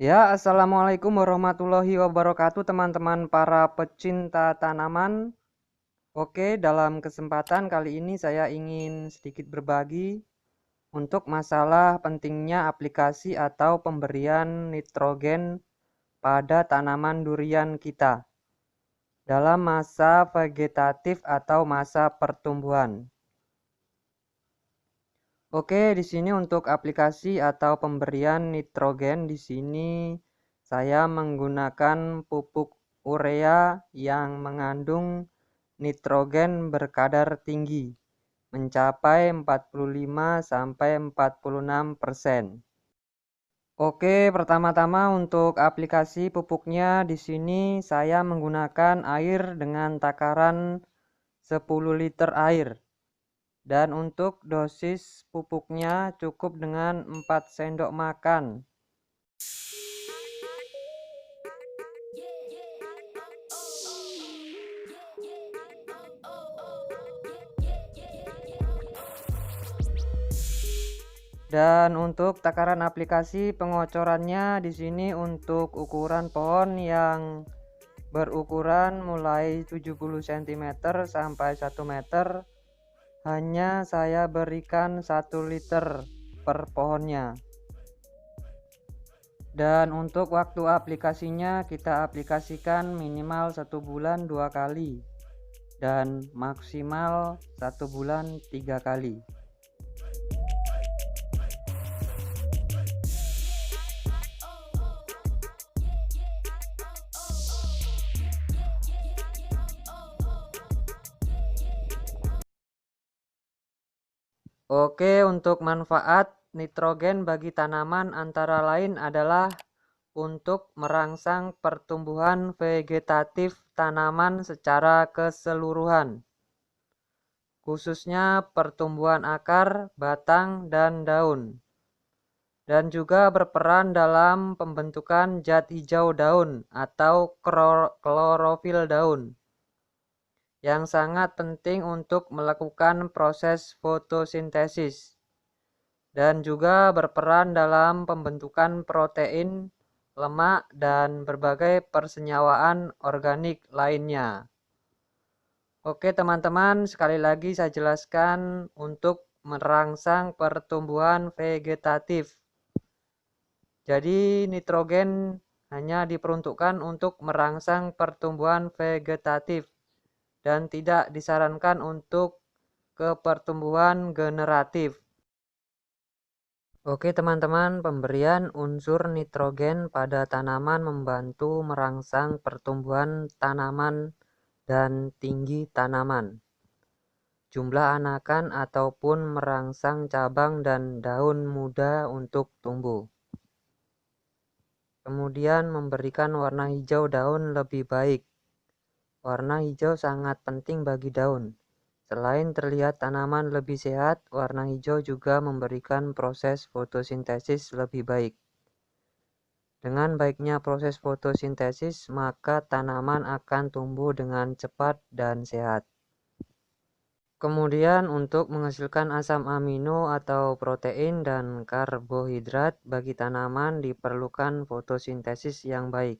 Ya, assalamualaikum warahmatullahi wabarakatuh, teman-teman para pecinta tanaman. Oke, dalam kesempatan kali ini saya ingin sedikit berbagi untuk masalah pentingnya aplikasi atau pemberian nitrogen pada tanaman durian kita dalam masa vegetatif atau masa pertumbuhan. Oke, di sini untuk aplikasi atau pemberian nitrogen di sini saya menggunakan pupuk urea yang mengandung nitrogen berkadar tinggi, mencapai 45 sampai 46%. Oke, pertama-tama untuk aplikasi pupuknya di sini saya menggunakan air dengan takaran 10 liter air. Dan untuk dosis pupuknya cukup dengan 4 sendok makan. Dan untuk takaran aplikasi pengocorannya di sini untuk ukuran pohon yang berukuran mulai 70 cm sampai 1 meter hanya saya berikan 1 liter per pohonnya. Dan untuk waktu aplikasinya kita aplikasikan minimal 1 bulan 2 kali dan maksimal 1 bulan 3 kali. Oke, untuk manfaat nitrogen bagi tanaman antara lain adalah untuk merangsang pertumbuhan vegetatif tanaman secara keseluruhan, khususnya pertumbuhan akar, batang, dan daun, dan juga berperan dalam pembentukan zat hijau daun atau klorofil daun, yang sangat penting untuk melakukan proses fotosintesis, dan juga berperan dalam pembentukan protein, lemak, dan berbagai persenyawaan organik lainnya. Oke teman-teman, sekali lagi saya jelaskan untuk merangsang pertumbuhan vegetatif. Jadi nitrogen hanya diperuntukkan untuk merangsang pertumbuhan vegetatif dan tidak disarankan untuk ke pertumbuhan generatif. Oke teman-teman, pemberian unsur nitrogen pada tanaman membantu merangsang pertumbuhan tanaman dan tinggi tanaman, jumlah anakan ataupun merangsang cabang dan daun muda untuk tumbuh. Kemudian memberikan warna hijau daun lebih baik. Warna hijau sangat penting bagi daun. Selain terlihat tanaman lebih sehat, warna hijau juga memberikan proses fotosintesis lebih baik. Dengan baiknya proses fotosintesis, maka tanaman akan tumbuh dengan cepat dan sehat. Kemudian untuk menghasilkan asam amino atau protein dan karbohidrat bagi tanaman diperlukan fotosintesis yang baik.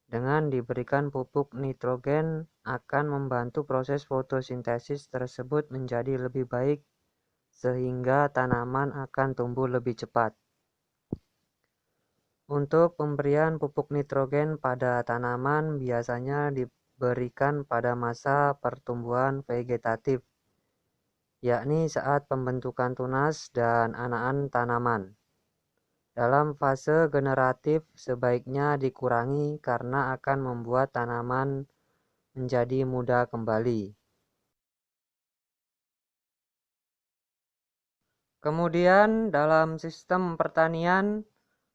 Dengan diberikan pupuk nitrogen akan membantu proses fotosintesis tersebut menjadi lebih baik sehingga tanaman akan tumbuh lebih cepat. Untuk pemberian pupuk nitrogen pada tanaman biasanya diberikan pada masa pertumbuhan vegetatif, yakni saat pembentukan tunas dan anakan tanaman. Dalam fase generatif sebaiknya dikurangi karena akan membuat tanaman menjadi muda kembali. Kemudian dalam sistem pertanian,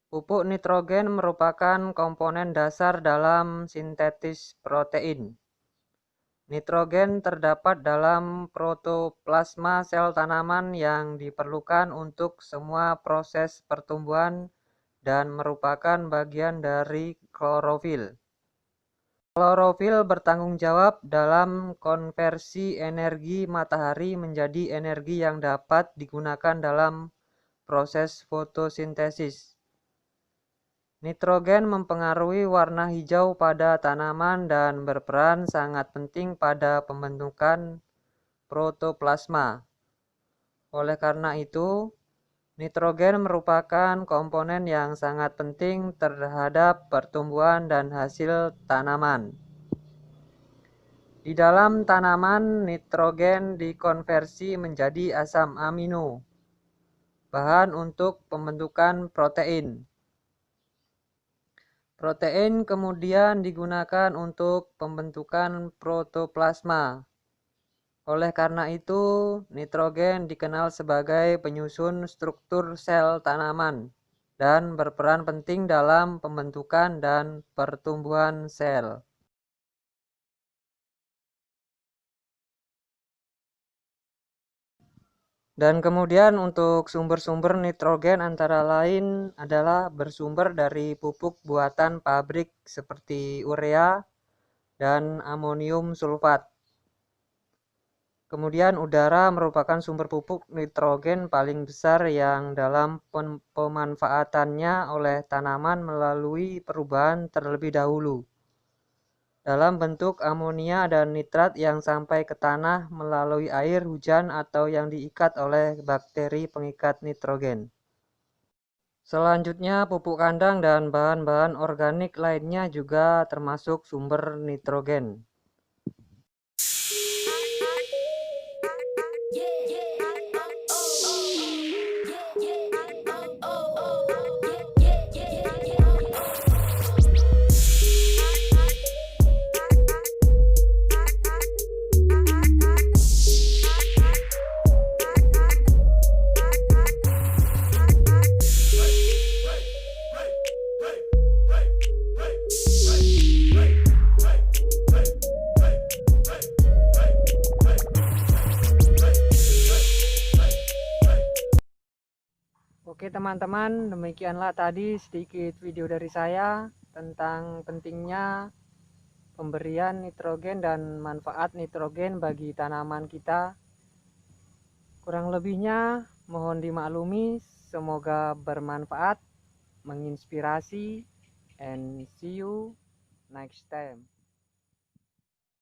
pupuk nitrogen merupakan komponen dasar dalam sintetis protein. Nitrogen terdapat dalam protoplasma sel tanaman yang diperlukan untuk semua proses pertumbuhan dan merupakan bagian dari klorofil. Klorofil bertanggung jawab dalam konversi energi matahari menjadi energi yang dapat digunakan dalam proses fotosintesis. Nitrogen mempengaruhi warna hijau pada tanaman dan berperan sangat penting pada pembentukan protoplasma. Oleh karena itu, nitrogen merupakan komponen yang sangat penting terhadap pertumbuhan dan hasil tanaman. Di dalam tanaman, nitrogen dikonversi menjadi asam amino, bahan untuk pembentukan protein. Protein kemudian digunakan untuk pembentukan protoplasma. Oleh karena itu, nitrogen dikenal sebagai penyusun struktur sel tanaman dan berperan penting dalam pembentukan dan pertumbuhan sel. Dan kemudian untuk sumber-sumber nitrogen antara lain adalah bersumber dari pupuk buatan pabrik seperti urea dan amonium sulfat. Kemudian udara merupakan sumber pupuk nitrogen paling besar yang dalam pemanfaatannya oleh tanaman melalui perubahan terlebih dahulu dalam bentuk amonia dan nitrat yang sampai ke tanah melalui air hujan atau yang diikat oleh bakteri pengikat nitrogen. Selanjutnya, pupuk kandang dan bahan-bahan organik lainnya juga termasuk sumber nitrogen. Oke teman-teman, demikianlah tadi sedikit video dari saya tentang pentingnya pemberian nitrogen dan manfaat nitrogen bagi tanaman kita. Kurang lebihnya mohon dimaklumi, semoga bermanfaat, menginspirasi, and see you next time.